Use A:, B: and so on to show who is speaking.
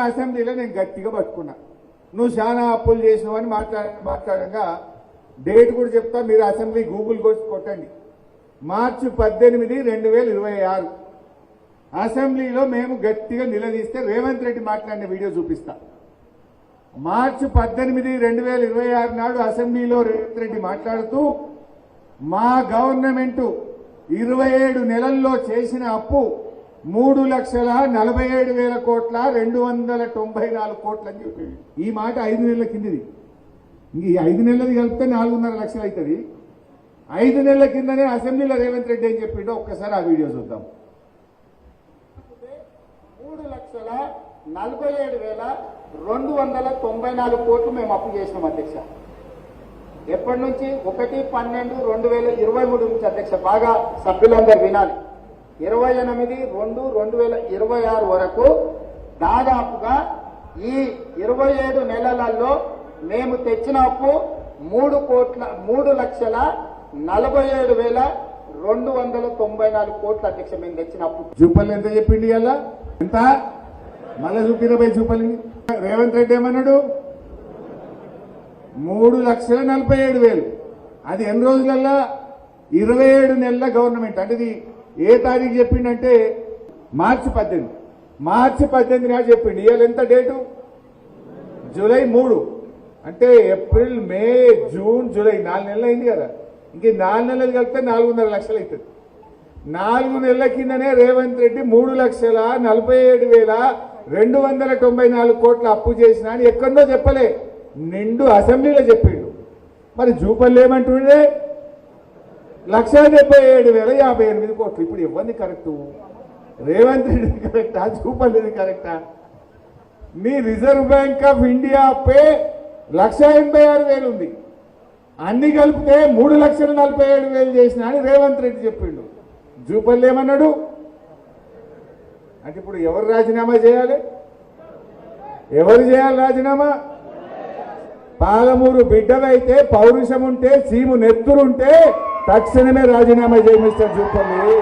A: అసెంబ్లీలో నేను గట్టిగా పట్టుకున్నా, నువ్వు చాలా అప్పులు చేసినావు అని మాట్లాడగా డేట్ కూడా చెప్తా, మీరు అసెంబ్లీ గూగుల్ కొట్టండి. మార్చి 18, 2026 అసెంబ్లీలో మేము గట్టిగా నిలదీస్తే రేవంత్ రెడ్డి మాట్లాడిన వీడియో చూపిస్తా. మార్చి 18, 2026 నాడు అసెంబ్లీలో రేవంత్ రెడ్డి మాట్లాడుతూ మా గవర్నమెంట్ 27 నెలల్లో చేసిన అప్పు 3,47,000 కోట్ల 294 కోట్లు అని చెప్పింది. ఈ మాట 5 నెలల కిందది. ఈ 5 నెలలది కలిపితే 4.5 లక్షలు అవుతుంది. 5 నెలల కిందనే అసెంబ్లీలో రేవంత్ రెడ్డి ఏం చెప్పిండో ఒక్కసారి ఆ వీడియో చూద్దాం.
B: 3,47,294 కోట్లు మేము అప్పు చేసినాం అధ్యక్ష. ఎప్పటి నుంచి? 1/12/2023 నుంచి అధ్యక్ష. బాగా సభ్యులందరూ వినాలి. 28/2/2026 వరకు దాదాపుగా ఈ 27 నెలలలో మేము తెచ్చిన అప్పు 3,47,294 కోట్ల అధ్యక్ష. మేము తెచ్చిన అప్పు
A: చూపల్లి ఎంత చెప్పిండి అలా ఎంత మళ్ళా చూపిన చూపల్లి. రేవంత్ రెడ్డి ఏమన్నాడు? 3,47,000. అది ఎన్ని రోజులల్లా? 27 నెలల గవర్నమెంట్. అంటే ఇది ఏ తారీఖు చెప్పిండంటే మార్చి 18. మార్చి 18 నాడు చెప్పిండు. ఇవాళ ఎంత డేటు? జూలై 3. అంటే ఏప్రిల్, మే, జూన్, జూలై 4 నెలలు అయింది కదా. ఇంక 4 నెలలు కలిపితే 4.5 లక్షలు అవుతుంది. 4 నెలల కిందనే రేవంత్ రెడ్డి 3,47,294 కోట్ల అప్పు చేసిన అని ఎక్కడో చెప్పలే, నిండు అసెంబ్లీలో చెప్పిండు. మరి జూపల్లి ఏమంటుండే? 1,77,058 కోట్లు. ఇప్పుడు ఎవరిని కరెక్టు? రేవంత్ రెడ్డి కరెక్టా? జూపల్లిది కరెక్టా? మీ రిజర్వ్ బ్యాంక్ ఆఫ్ ఇండియా పే 1,86,000 ఉంది. అన్ని కలిపితే 3,47,000 చేసిన అని రేవంత్ రెడ్డి చెప్పిండు. జూపల్లి ఏమన్నాడు? అంటే ఇప్పుడు ఎవరు రాజీనామా చేయాలి? ఎవరు చేయాలి రాజీనామా? పాలమూరు బిడ్డవైతే, పౌరుషం ఉంటే, చీము నెత్తురుంటే తక్షణమే రాజీనామా చేయి మిస్టర్ జూపల్లి.